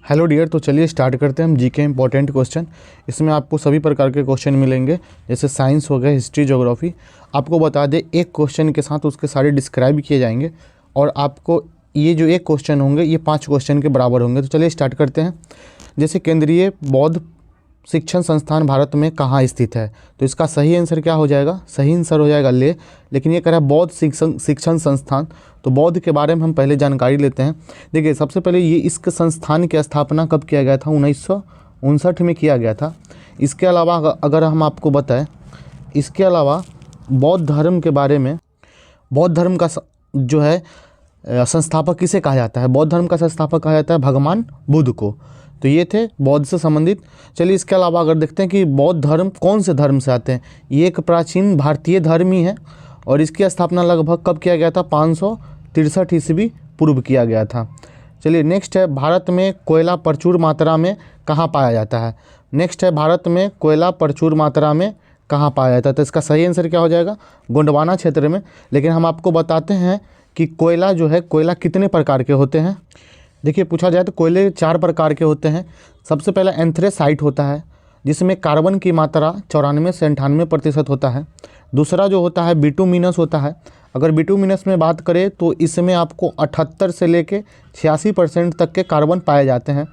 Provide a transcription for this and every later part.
Hello dear, तो चलिए start करते हैं हम जीके इंपॉर्टेंट क्वेश्चन। इसमें आपको सभी प्रकार के क्वेश्चन मिलेंगे, जैसे साइंस हो गया, हिस्ट्री, ज्योग्राफी। आपको बता दें, एक क्वेश्चन के साथ उसके सारे डिस्क्राइब किए जाएंगे और आपको ये जो एक क्वेश्चन होंगे ये 5 क्वेश्चन के बराबर होंगे। तो चलिए स्टार्ट करते हैं। जैसे केंद्रीय बौद्ध शिक्षण संस्थान भारत में कहाँ स्थित है, तो इसका सही आंसर क्या हो जाएगा? सही आंसर हो जाएगा ले। लेकिन ये कह रहा है बौद्ध शिक्षण संस्थान, तो बौद्ध के बारे में हम पहले जानकारी लेते हैं। देखिए, सबसे पहले ये इस संस्थान की स्थापना कब किया गया था? 1959 में किया गया था। इसके अलावा अगर हम आपको बताएं, इसके अलावा बौद्ध धर्म के बारे में, बौद्ध धर्म का जो है संस्थापक किसे कहा जाता है? बौद्ध धर्म का संस्थापक कहा जाता है भगवान बुद्ध को। तो ये थे बौद्ध से संबंधित। चलिए, इसके अलावा अगर देखते हैं कि बौद्ध धर्म कौन से धर्म से आते हैं, ये एक प्राचीन भारतीय धर्म ही है और इसकी स्थापना लगभग कब किया गया था? 563 ईस्वी पूर्व किया गया था। चलिए नेक्स्ट है, भारत में कोयला प्रचुर मात्रा में कहाँ पाया जाता है? नेक्स्ट है, भारत में कोयला प्रचुर मात्रा में कहाँ पाया जाता है? तो इसका सही आंसर क्या हो जाएगा? गोंडवाना क्षेत्र में। लेकिन हम आपको बताते हैं कि कोयला जो है, कोयला कितने प्रकार के होते हैं। देखिए, पूछा जाए तो कोयले 4 प्रकार के होते हैं। सबसे पहला एंथ्रेसाइट होता है, जिसमें कार्बन की मात्रा 94 से 98% होता है। दूसरा जो होता है बिटुमिनस होता है। अगर बिटुमिनस में बात करें तो इसमें आपको 78 से लेके 86% तक के कार्बन पाए जाते हैं।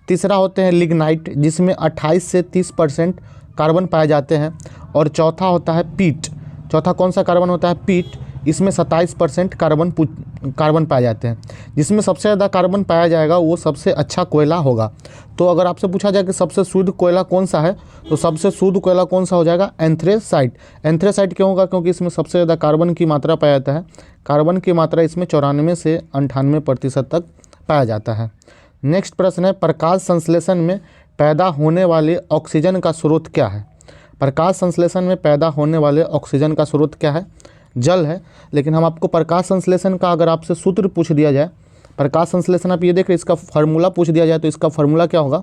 तीसरा होते हैं लिग्नाइट, जिसमें 28 से 30% कार्बन पाए जाते हैं। और चौथा होता है पीट। चौथा कौन सा कार्बन होता है? पीट। इसमें 27% कार्बन पाए जाते हैं। जिसमें सबसे ज़्यादा कार्बन पाया जाएगा वो सबसे अच्छा कोयला होगा। तो अगर आपसे पूछा जाए कि सबसे शुद्ध कोयला कौन सा है, तो सबसे शुद्ध कोयला कौन सा हो जाएगा? एंथ्रेसाइट। एंथ्रेसाइट क्यों होगा? क्योंकि इसमें सबसे ज़्यादा कार्बन की मात्रा पाया जाता है। कार्बन की मात्रा इसमें 94 से 98% तक पाया जाता है। नेक्स्ट प्रश्न है, प्रकाश संश्लेषण में पैदा होने वाले ऑक्सीजन का स्रोत क्या है? प्रकाश संश्लेषण में पैदा होने वाले ऑक्सीजन का स्रोत क्या है? जल है। लेकिन हम आपको प्रकाश संश्लेषण का अगर आपसे सूत्र पूछ दिया जाए, प्रकाश संश्लेषण आप ये देख रहे, इसका फार्मूला पूछ दिया जाए तो इसका फार्मूला क्या होगा?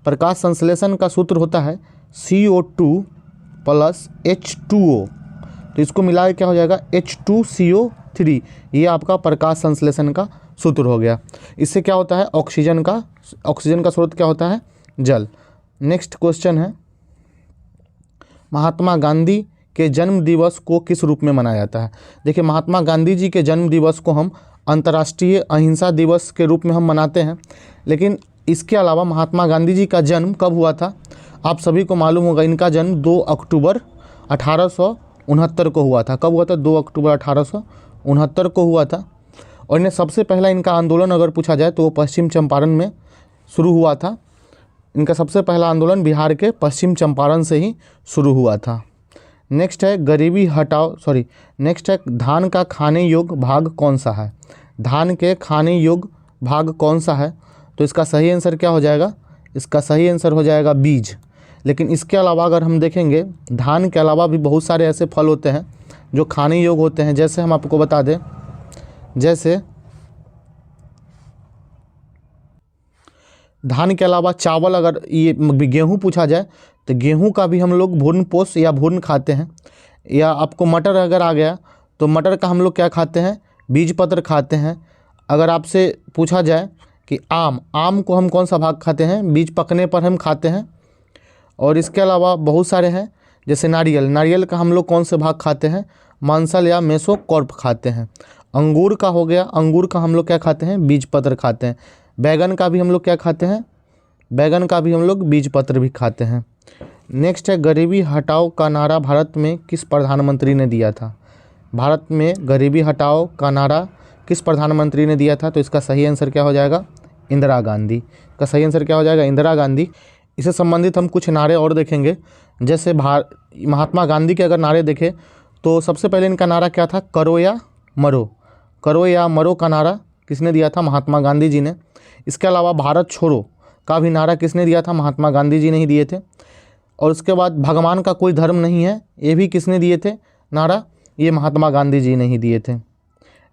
प्रकाश संश्लेषण का सूत्र होता है CO2 + H2O। तो इसको मिला के क्या हो जाएगा? H2CO3। ये आपका प्रकाश संश्लेषण का सूत्र हो गया। इससे क्या होता है? ऑक्सीजन का स्रोत क्या होता है? जल। नेक्स्ट क्वेश्चन है, महात्मा गांधी के जन्म दिवस को किस रूप में मनाया जाता है? देखिए, महात्मा गांधी जी के जन्म दिवस को हम अंतर्राष्ट्रीय अहिंसा दिवस के रूप में हम मनाते हैं। लेकिन इसके अलावा महात्मा गांधी जी का जन्म कब हुआ था? आप सभी को मालूम होगा, इनका जन्म 2 अक्टूबर 1869 को हुआ था। कब हुआ था? 2 अक्टूबर 1869 को हुआ था। और इन्हें सबसे पहला इनका आंदोलन अगर पूछा जाए तो वो पश्चिम चंपारण में शुरू हुआ था। इनका सबसे पहला आंदोलन बिहार के पश्चिम चंपारण से ही शुरू हुआ था। नेक्स्ट है, नेक्स्ट है, धान का खाने योग्य भाग कौन सा है? धान के खाने योग्य भाग कौन सा है? तो इसका सही आंसर क्या हो जाएगा? इसका सही आंसर हो जाएगा बीज। लेकिन इसके अलावा अगर हम देखेंगे, धान के अलावा भी बहुत सारे ऐसे फल होते हैं जो खाने योग्य होते हैं। जैसे हम आपको बता दें, जैसे धान के अलावा चावल, अगर ये गेहूँ पूछा जाए तो गेहूं का भी हम लोग भूर्ण पोष या भूर्ण खाते हैं। या आपको मटर अगर आ गया तो मटर का हम लोग क्या खाते हैं? बीज पत्र खाते हैं। अगर आपसे पूछा जाए कि आम को हम कौन सा भाग खाते हैं? बीज पकने पर हम खाते हैं। और इसके अलावा बहुत सारे हैं, जैसे नारियल का हम लोग कौन से भाग खाते हैं? मांसल या मेसोकार्प खाते हैं। अंगूर का हो गया, अंगूर का हम लोग क्या खाते हैं? बीज पत्र खाते हैं। बैगन का भी हम लोग क्या खाते हैं? बैगन का भी हम लोग बीज पत्र भी खाते हैं। नेक्स्ट है, गरीबी हटाओ का नारा भारत में किस प्रधानमंत्री ने दिया था? भारत में गरीबी हटाओ का नारा किस प्रधानमंत्री ने दिया था? तो इसका सही आंसर क्या हो जाएगा? इंदिरा गांधी। का सही आंसर क्या हो जाएगा? इंदिरा गांधी। इससे संबंधित हम कुछ नारे और देखेंगे। जैसे महात्मा गांधी के अगर नारे देखें तो सबसे पहले इनका नारा क्या था? करो या मरो। करो या मरो का नारा किसने दिया था? महात्मा गांधी जी ने। इसके अलावा भारत छोड़ो का भी नारा किसने दिया था? महात्मा गांधी जी ने ही दिए थे। और उसके बाद भगवान का कोई धर्म नहीं है, ये भी किसने दिए थे नारा? ये महात्मा गांधी जी ने ही दिए थे।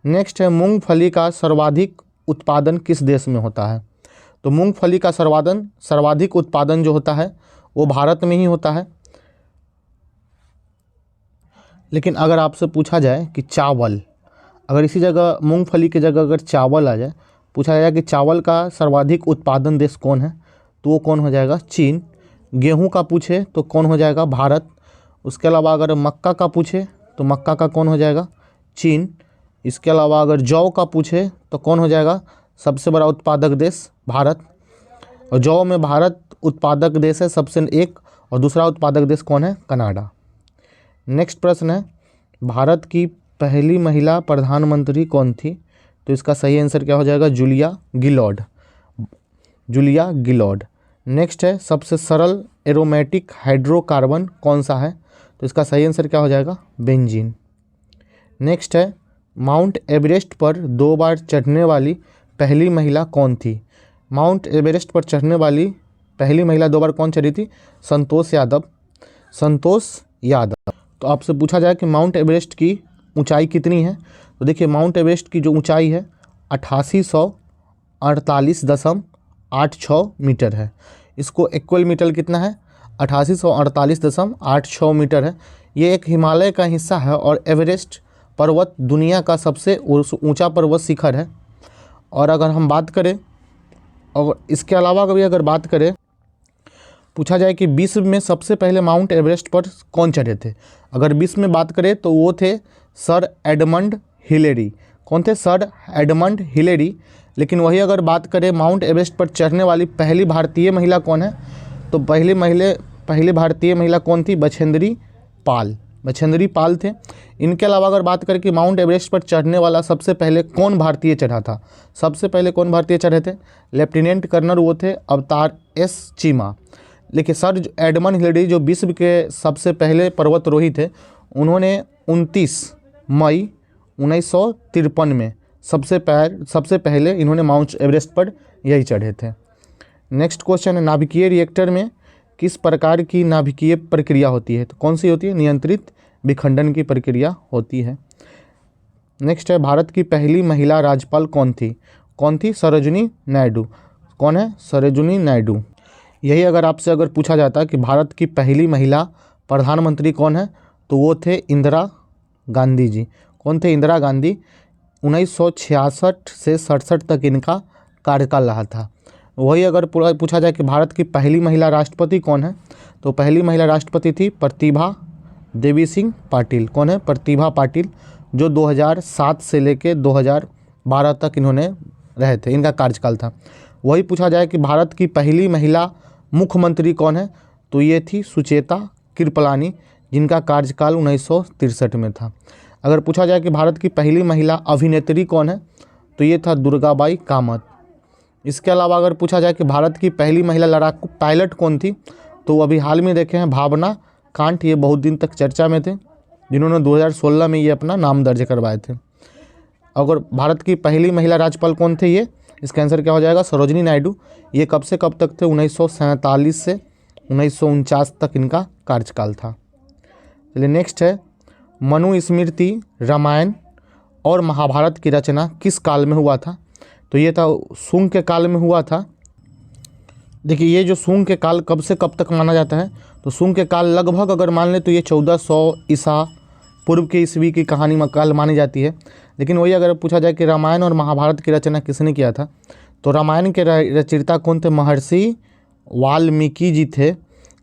नेक्स्ट है, मूंगफली का सर्वाधिक उत्पादन किस देश में होता है? तो मूंगफली का सर्वाधिक उत्पादन जो होता है वो भारत में ही होता है। लेकिन अगर आपसे पूछा जाए कि चावल, अगर इसी जगह मूंगफली की जगह अगर चावल आ जाए पूछा जाएगा कि चावल का सर्वाधिक उत्पादन देश कौन है, तो वो कौन हो जाएगा, चीन। गेहूं का पूछे तो कौन हो जाएगा, भारत। उसके अलावा अगर मक्का का पूछे तो मक्का का कौन हो जाएगा, चीन। इसके अलावा अगर जौ का पूछे तो कौन हो जाएगा, सबसे बड़ा उत्पादक देश भारत। और जौ में भारत उत्पादक देश है सबसे एक, और दूसरा उत्पादक देश कौन है, कनाडा। नेक्स्ट प्रश्न है, भारत की पहली महिला प्रधानमंत्री कौन थी, तो इसका सही आंसर क्या हो जाएगा, जूलिया गिलॉर्ड, जूलिया गिलॉर्ड। नेक्स्ट है, सबसे सरल एरोमेटिक हाइड्रोकार्बन कौन सा है, तो इसका सही आंसर क्या हो जाएगा, बेंजीन। नेक्स्ट है, माउंट एवरेस्ट पर 2 बार चढ़ने वाली पहली महिला कौन थी। माउंट एवरेस्ट पर चढ़ने वाली पहली महिला 2 बार कौन चढ़ी थी, संतोष यादव, संतोष यादव। तो आपसे पूछा जाए कि माउंट एवरेस्ट की ऊंचाई कितनी है, तो देखिए माउंट एवरेस्ट की जो ऊंचाई है 8848.86 मीटर है। इसको इक्वल मीटर कितना है, 8848.86 मीटर है। ये एक हिमालय का हिस्सा है और एवरेस्ट पर्वत दुनिया का सबसे ऊंचा पर्वत शिखर है। और अगर हम बात करें, और इसके अलावा कभी अगर बात करें, पूछा जाए कि विश्व में सबसे पहले माउंट एवरेस्ट पर कौन चढ़े थे, अगर विश्व में बात करें तो वो थे सर एडमंड हिलेरी। कौन थे, सर एडमंड हिलेरी। लेकिन वही अगर बात करें माउंट एवरेस्ट पर चढ़ने वाली पहली भारतीय महिला कौन है, तो पहली भारतीय महिला कौन थी, बछेंद्री पाल, बछेंद्री पाल थे। इनके अलावा अगर बात करें कि माउंट एवरेस्ट पर चढ़ने वाला सबसे पहले कौन भारतीय चढ़ा था, सबसे पहले कौन भारतीय चढ़े थे, लेफ्टिनेंट कर्नल वो थे अवतार एस चीमा। लेकिन सर एडमंड हिलेरी जो विश्व के सबसे पहले पर्वतारोही थे, उन्होंने 29 मई 1953 में सबसे पहले इन्होंने माउंट एवरेस्ट पर यही चढ़े थे। नेक्स्ट क्वेश्चन है, नाभिकीय रिएक्टर में किस प्रकार की नाभिकीय प्रक्रिया होती है, तो कौन सी होती है, नियंत्रित विखंडन की प्रक्रिया होती है। नेक्स्ट है, भारत की पहली महिला राज्यपाल कौन थी, सरोजिनी नायडू। कौन है, सरोजिनी नायडू। यही अगर आपसे अगर पूछा जाता है कि भारत की पहली महिला प्रधानमंत्री कौन है, तो वो थे इंदिरा गांधी जी। कौन थे, इंदिरा गांधी। 1966 से 67 तक इनका कार्यकाल रहा था। वही अगर पूछा जाए कि भारत की पहली महिला राष्ट्रपति कौन है, तो पहली महिला राष्ट्रपति थी प्रतिभा देवी सिंह पाटिल। कौन है, प्रतिभा पाटिल, जो 2007 से लेकर 2012 तक इन्होंने रहे थे, इनका कार्यकाल था। वही पूछा जाए कि भारत की पहली महिला मुख्यमंत्री कौन है, तो ये थी सुचेता कृपलानी, जिनका कार्यकाल 1963 में था। अगर पूछा जाए कि भारत की पहली महिला अभिनेत्री कौन है, तो ये था दुर्गाबाई कामत। इसके अलावा अगर पूछा जाए कि भारत की पहली महिला लड़ाकू पायलट कौन थी, तो अभी हाल में देखे हैं भावना कांठ, ये बहुत दिन तक चर्चा में थे, जिन्होंने 2016 में ये अपना नाम दर्ज करवाए थे। अगर भारत की पहली महिला राज्यपाल कौन थे, ये इसका आंसर क्या हो जाएगा, सरोजिनी नायडू। ये कब से कब तक थे, 1947 से 1949 तक इनका कार्यकाल था। चलिए नेक्स्ट है, मनुस्मृति, रामायण और महाभारत की रचना किस काल में हुआ था, तो ये था शुंग के काल में हुआ था। देखिए ये जो शुंग के काल कब से कब तक माना जाता है, तो शुंग के काल लगभग अगर मान ले तो ये 1400 ईसा पूर्व के ईस्वी की कहानी काल मानी जाती है। लेकिन वही अगर पूछा जाए कि रामायण और महाभारत की रचना किसने किया था, तो रामायण के रचयिता कौन थे, महर्षि वाल्मीकि जी थे।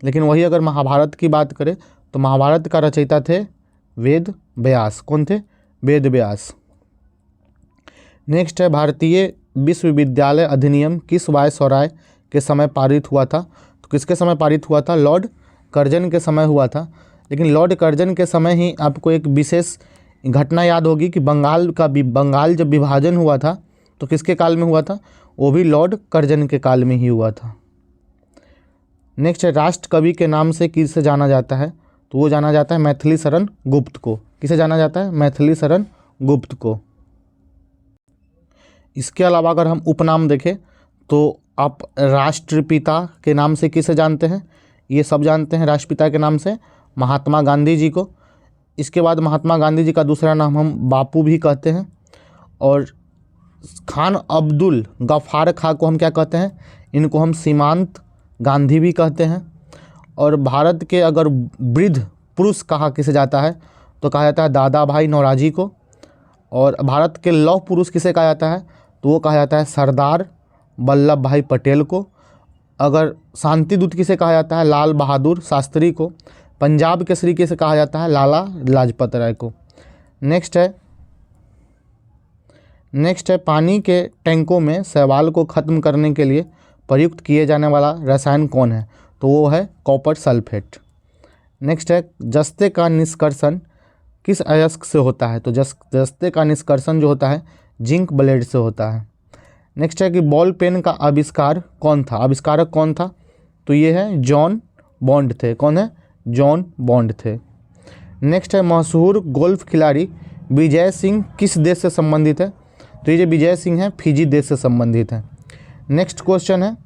लेकिन वही अगर महाभारत की बात करें तो महाभारत का रचयिता थे वेद व्यास। कौन थे, वेद व्यास। नेक्स्ट है, भारतीय विश्वविद्यालय अधिनियम किस वायसराय के समय पारित हुआ था, तो किसके समय पारित हुआ था, लॉर्ड कर्जन के समय हुआ था। लेकिन लॉर्ड कर्जन के समय ही आपको एक विशेष घटना याद होगी कि बंगाल जब विभाजन हुआ था तो किसके काल में हुआ था, वो भी लॉर्ड कर्जन के काल में ही हुआ था। नेक्स्ट है, राष्ट्र कवि के नाम से किसे जाना जाता है, तो वो जाना जाता है मैथिली शरण गुप्त को। किसे जाना जाता है, मैथिली शरण गुप्त को। इसके अलावा अगर हम उपनाम देखें तो आप राष्ट्रपिता के नाम से किसे जानते हैं, ये सब जानते हैं राष्ट्रपिता के नाम से महात्मा गांधी जी को। इसके बाद महात्मा गांधी जी का दूसरा नाम हम बापू भी कहते हैं। और खान अब्दुल गफ्फार खां को हम क्या कहते हैं, इनको हम सीमांत गांधी भी कहते हैं। और भारत के अगर वृद्ध पुरुष कहा किसे जाता है, तो कहा जाता है दादा भाई नौरोजी को। और भारत के लौह पुरुष किसे कहा जाता है, तो वो कहा जाता है सरदार वल्लभ भाई पटेल को। अगर शांति दूत किसे कहा जाता है, लाल बहादुर शास्त्री को। पंजाब केसरी किसे कहा जाता है, लाला लाजपत राय को। नेक्स्ट है पानी के टैंकों में शैवाल को ख़त्म करने के लिए प्रयुक्त किए जाने वाला रसायन कौन है, तो वो है कॉपर सल्फेट। नेक्स्ट है जस्ते का निष्कर्षण किस अयस्क से होता है, तो जस्ते का निष्कर्षण जो होता है जिंक ब्लेड से होता है। नेक्स्ट है कि बॉल पेन का आविष्कार कौन था, आविष्कारक कौन था, तो ये है जॉन बॉन्ड थे। कौन है, जॉन बॉन्ड थे। नेक्स्ट है मशहूर गोल्फ खिलाड़ी विजय सिंह किस देश से संबंधित है, तो ये जो विजय सिंह है फिजी देश से संबंधित है। नेक्स्ट क्वेश्चन है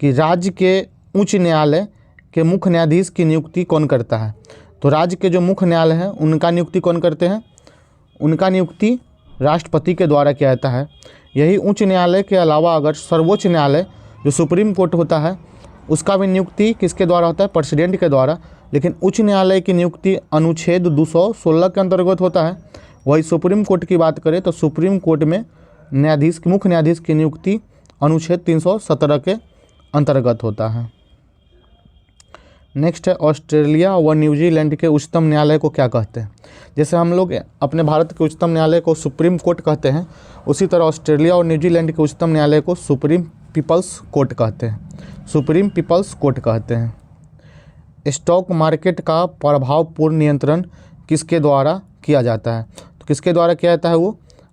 कि राज्य के उच्च न्यायालय के मुख्य न्यायाधीश की नियुक्ति कौन करता है, तो राज्य के जो मुख्य न्यायालय हैं उनका नियुक्ति कौन करते हैं, उनका नियुक्ति राष्ट्रपति के द्वारा किया जाता है। यही उच्च न्यायालय के अलावा अगर सर्वोच्च न्यायालय जो सुप्रीम कोर्ट होता है उसका भी नियुक्ति किसके द्वारा होता है, प्रेसिडेंट के द्वारा। लेकिन उच्च न्यायालय की नियुक्ति अनुच्छेद 216 के अंतर्गत होता है। वही सुप्रीम कोर्ट की बात करें तो सुप्रीम कोर्ट में न्यायाधीश मुख्य न्यायाधीश की नियुक्ति अनुच्छेद 317 के अंतर्गत होता है। नेक्स्ट है ऑस्ट्रेलिया व न्यूजीलैंड के उच्चतम न्यायालय को क्या कहते हैं। जैसे हम लोग अपने भारत के उच्चतम न्यायालय को सुप्रीम कोर्ट कहते हैं, उसी तरह ऑस्ट्रेलिया और न्यूजीलैंड के उच्चतम न्यायालय को सुप्रीम पीपल्स कोर्ट कहते हैं, सुप्रीम पीपल्स कोर्ट कहते हैं। स्टॉक मार्केट का प्रभावपूर्ण नियंत्रण किसके द्वारा किया जाता है, तो किसके द्वारा किया जाता है,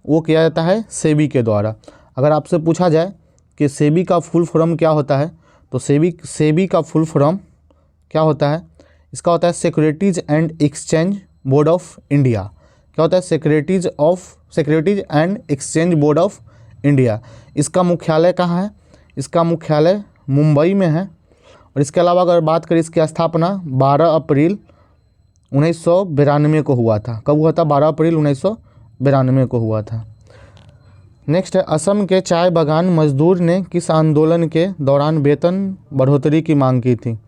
वो किया जाता है सेबी के द्वारा। अगर आपसे पूछा जाए कि सेबी का फुल फॉर्म क्या होता है, तो सेबी का फुल फॉर्म क्या होता है, इसका होता है securities and exchange board of India. क्या होता है, securities and exchange board of India. इसका मुख्यालय कहाँ है, इसका मुख्यालय मुंबई में है। और इसके अलावा अगर बात करें इसकी स्थापना 12 अप्रैल 1992 को हुआ था। कब हुआ था, 12 अप्रैल 1992 को हुआ था। नेक्स्ट है असम के चाय बागान मजदूर ने किस आंदोलन के दौरान वेतन बढ़ोतरी की मांग की थी,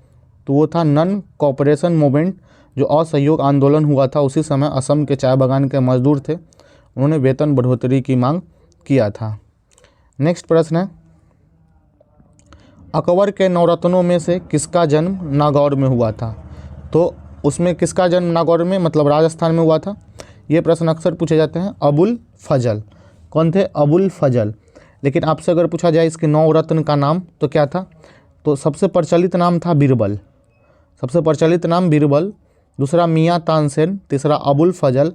तो वो था नन कोऑपरेशन मूवमेंट, जो असहयोग आंदोलन हुआ था उसी समय असम के चाय बागान के मजदूर थे, उन्होंने वेतन बढ़ोतरी की मांग किया था। नेक्स्ट प्रश्न है अकबर के नवरत्नों में से किसका जन्म नागौर में हुआ था, तो उसमें किसका जन्म नागौर में मतलब राजस्थान में हुआ था। ये प्रश्न अक्सर पूछे जाते हैं। अबुल फजल, कौन थे, अबुल फजल। लेकिन आपसे अगर पूछा जाए इसके नवरत्न का नाम तो क्या था, तो सबसे प्रचलित नाम था बीरबल, सबसे प्रचलित नाम बीरबल, दूसरा मियाँ तानसेन, तीसरा अबुल फजल,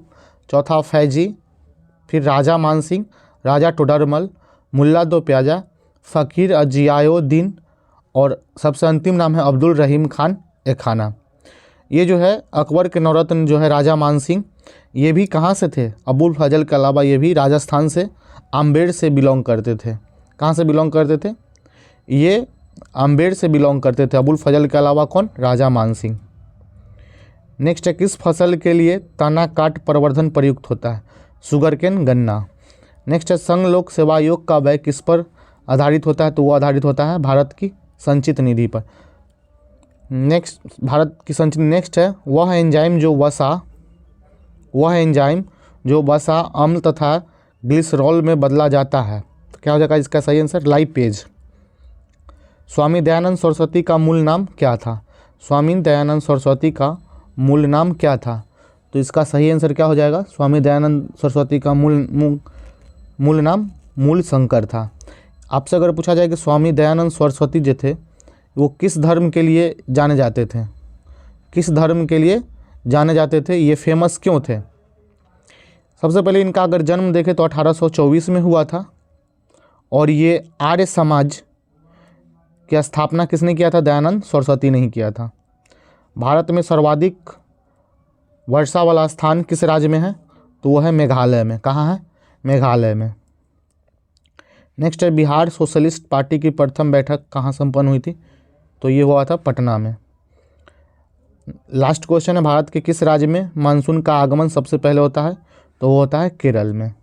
चौथा फैजी, फिर राजा मानसिंह, राजा टोडरमल, मुल्ला दो प्याजा, फ़कीर अजियाउद्दीन और सबसे अंतिम नाम है अब्दुल रहीम खान ए खाना। ये जो है अकबर के नवरत्न जो है राजा मानसिंह, ये भी कहाँ से थे, अबुल फजल के अलावा ये भी राजस्थान से आम्बेर से बिलोंग करते थे। कहाँ से बिलोंग करते थे, ये आम्बेर से बिलोंग करते थे। अबुल फजल के अलावा कौन, राजा मानसिंह। नेक्स्ट है किस फसल के लिए तना काट प्रवर्धन प्रयुक्त होता है, शुगरकेन, गन्ना। नेक्स्ट है संघ लोक सेवा आयोग का व्यय किस पर आधारित होता है, तो वो आधारित होता है भारत की संचित निधि पर। नेक्स्ट भारत की संचित। नेक्स्ट है वह एंजाइम जो वसा अम्ल तथा ग्लिसरॉल में बदला जाता है, तो क्या हो जाएगा इसका सही आंसर, लाइपेज। स्वामी दयानंद सरस्वती का मूल नाम क्या था, स्वामी दयानंद सरस्वती का मूल नाम क्या था, तो इसका सही आंसर क्या हो जाएगा, स्वामी दयानंद सरस्वती का मूल नाम मूल शंकर था। आपसे अगर पूछा जाए कि स्वामी दयानंद सरस्वती जो थे वो किस धर्म के लिए जाने जाते थे, किस धर्म के लिए जाने जाते थे, ये फेमस क्यों थे। सबसे पहले इनका अगर जन्म देखें तो 1824 में हुआ था और ये आर्य समाज की स्थापना किसने किया था, दयानंद सरस्वती ने ही किया था। भारत में सर्वाधिक वर्षा वाला स्थान किस राज्य में है, तो वो है मेघालय में। कहाँ है, मेघालय में। नेक्स्ट है बिहार सोशलिस्ट पार्टी की प्रथम बैठक कहाँ संपन्न हुई थी, तो ये हुआ था पटना में। लास्ट क्वेश्चन है भारत के किस राज्य में मानसून का आगमन सबसे पहले होता है, तो वो होता है केरल में।